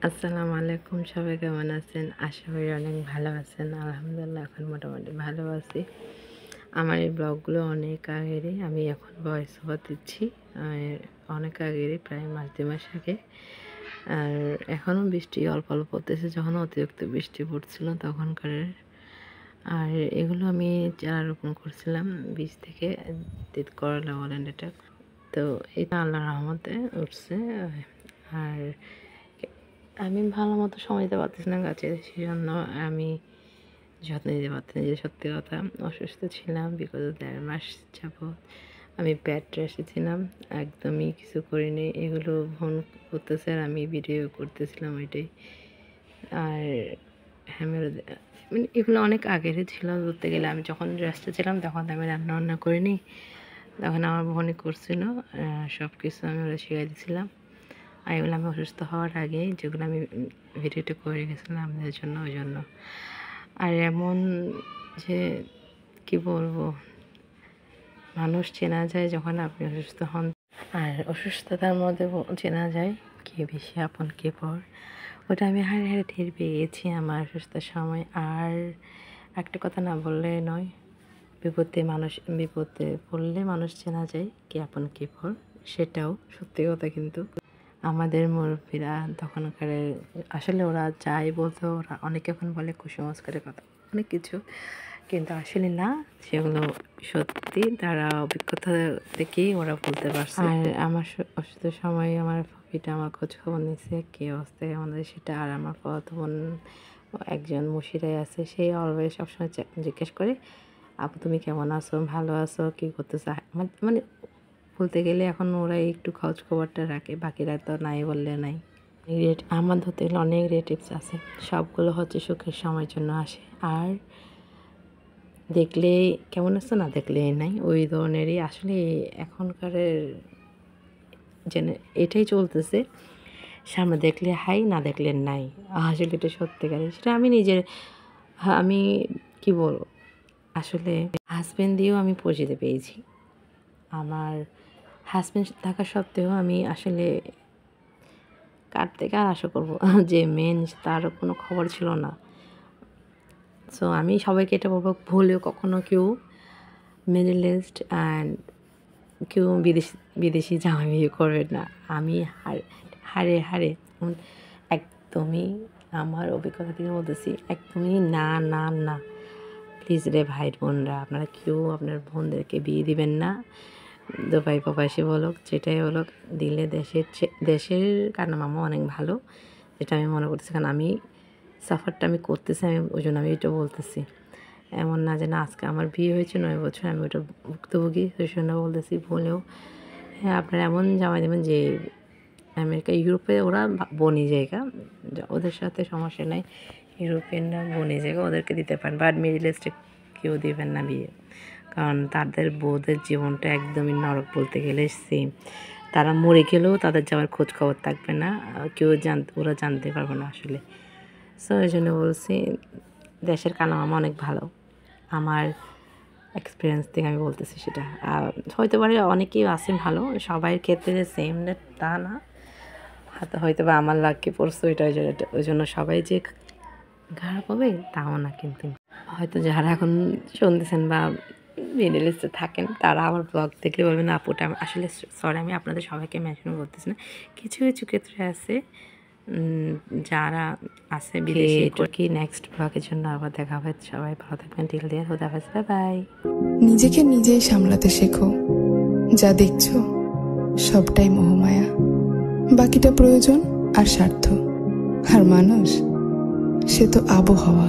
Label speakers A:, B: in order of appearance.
A: আসসালামু আলাইকুম, সবাই কেমন আছেন? আশা করি অনেক ভালো আছেন। আলহামদুলিল্লাহ এখন মোটামুটি ভালো আছি। আমার এই ব্লগগুলো অনেক আগেরই, আমি এখন ভয়েস ওভার দিচ্ছি। অনেক আগেরই, প্রায় মাস 2 মাস আগে। আর এখনও বৃষ্টি অল্প অল্প পড়তেছে, যখন অতিরিক্ত বৃষ্টি পড়ছিল তখনকার। আর এগুলো আমি চারা রোপণ করছিলাম বীজ থেকে, করলা বলেন এটা। তো এটা আল্লাহর রহমতে উঠছে। আর আমি ভালো মতো সময় দিতে পারতেছি না গাছে, সেই জন্য আমি যত্ন নিতে পারছি না। যে সত্যি কথা, অসুস্থ ছিলাম বিগত 1.5 মাস যাবৎ। আমি বেড রেস্টে ছিলাম, একদমই কিছু করিনি। এগুলো ফোন করতেছে আর আমি ভিডিও করতেছিলাম ওইটাই। আর হ্যাঁ, মানে এগুলো অনেক আগেরই ছিল ধরতে গেলে। আমি যখন রেস্টে ছিলাম তখন আমি রান্না বান্না করিনি, তখন আমার বোনই করছিল। সব কিছু আমি ওরা শিখাই দিয়েছিলাম। আর এগুলো আমি অসুস্থ হওয়ার আগেই, যেগুলো আমি ভিডিওটা করে গেছিলাম আমাদের জন্য, ওই জন্য। আর এমন যে কি বলবো, মানুষ চেনা যায় যখন আপনি অসুস্থ হন। আর অসুস্থতার মধ্যে চেনা যায় কে বেশি আপন কে পর। ওটা আমি হাড়ে হাড়ে টের পেয়ে গেছি আমার অসুস্থতার সময়। আর একটা কথা না বললে নয়, বিপদে পড়লে মানুষ চেনা যায় কে আপন কে পর, সেটাও সত্যি কথা। কিন্তু আমাদের মুরব্বীরা তখনকার, আসলে ওরা যাই বলতো, ওরা অনেকে এখন বলে কুসংস্কারের কথা, অনেক কিছু, কিন্তু আসলে না, সেগুলো সত্যি। তারা অভিজ্ঞতা থেকেই ওরা বলতে পারছে। আর আমার অসুস্থ সময় আমার পাপিটা আমার খোঁজ খবর নিচ্ছে, কী অবস্থায় আমাদের সেটা। আর আমার বোন একজন মুশিরাই আছে, সে অলওয়েজ সবসময় জিজ্ঞেস করে, আপু তুমি কেমন আছো, ভালো আছো, কী করতেছো। মানে বলতে গেলে এখন ওরাই একটু খোঁজ খবরটা রাখে, বাকিরা তো নাই বললে নাই। আমার ধরতে গেলে অনেক রিলেটিভস আছে, সবগুলো হচ্ছে সুখের সময়ের জন্য আসে। আর দেখলে কেমন আছে, না দেখলে নাই, ওই ধরনেরই। আসলে এখনকার এটাই চলতেছে, সামনে দেখলে হাই, না দেখলে নাই। আসলে এটা সত্যিকারে, সেটা আমি নিজের, আমি কি বলবো, আসলে হাজব্যান্ড দিয়েও আমি পরিচিতি পেয়েছি। আমার হাজব্যান্ড থাকা সত্ত্বেও আমি আসলে কার থেকে আর আশা করবো, যে মেন তার কোনো খবর ছিল না। সো আমি সবাইকে এটা বলবো, ভুলেও কখনো কেউ মিডল ইস্ট অ্যান্ড কেউ বিদেশি জামাই বিয়ে করবে না। আমি হারে হারে একদমই আমার অভিজ্ঞতা থেকে বলতেছি, একদমই না না না। প্লিজ রে ভাই বোনরা, আপনারা কেউ আপনার বোনদেরকে বিয়ে দিবেন না। দুবাই প্রবাসী বলুক, যেটাই বলুক, দিলে দেশের কারনামা অনেক ভালো, যেটা আমি মনে করতেছি। কারণ আমি সাফারটা আমি করতেছি, আমি ওই জন্য আমি এটা বলতেছি। এমন না যে না, আজকে আমার বিয়ে হয়েছে 9 বছর আমি ওটা ভুক্তভোগী, সেই জন্য বলতেছি। বলেও হ্যাঁ, আপনারা এমন জামাই দেবেন যে আমেরিকা ইউরোপে ওরা বনি জায়গা, ওদের সাথে সমস্যা নাই। ইউরোপিয়ানরা বনি জায়গা, ওদেরকে দিতে পারেন, বাট মিডল ইস্টে কেউ দেবেন না বিয়ে। কারণ তাদের বউদের জীবনটা একদমই নরক বলতে গেলে সেম। তারা মরে গেলেও তাদের যাওয়ার খোঁজ খবর থাকবে না, কেউ ওরা জানতে পারবে না আসলে। সো এই জন্য বলছি, দেশের কানামামা অনেক ভালো, আমার এক্সপিরিয়েন্স থেকে আমি বলতেছি সেটা। হয়তো পারে অনেকেই আছে ভালো, সবাই ক্ষেত্রে সেম তা না, হয়তো বা আমার লাককে পড়ছে ওই জন্য সবাই যে খারাপ হবে তাও না। কিন্তু হয়তো যারা এখন শুনতেছেন বা মিডল ইস্টে থাকেন, তারা আমার ব্লগ দেখলে বলবেন আপুটা, আসলে সরি আমি আপনাদের সবাইকে মেনশন করতেছি না, কিছু কিছু ক্ষেত্রে আছে যারা আছে বিদেশি। কি নেক্সট ব্লগের জন্য আবার দেখা হবে। সবাই ভালো থাকবেন, টিল দেয়ার, হুদা হাফেজ, বাই বাই।
B: নিজেকে নিজেই সামলাতে শেখো, যা দেখছো সবটাই মোহমায়া, বাকিটা প্রয়োজন আর স্বার্থ। আর মানুষ, সে তো আবহাওয়া।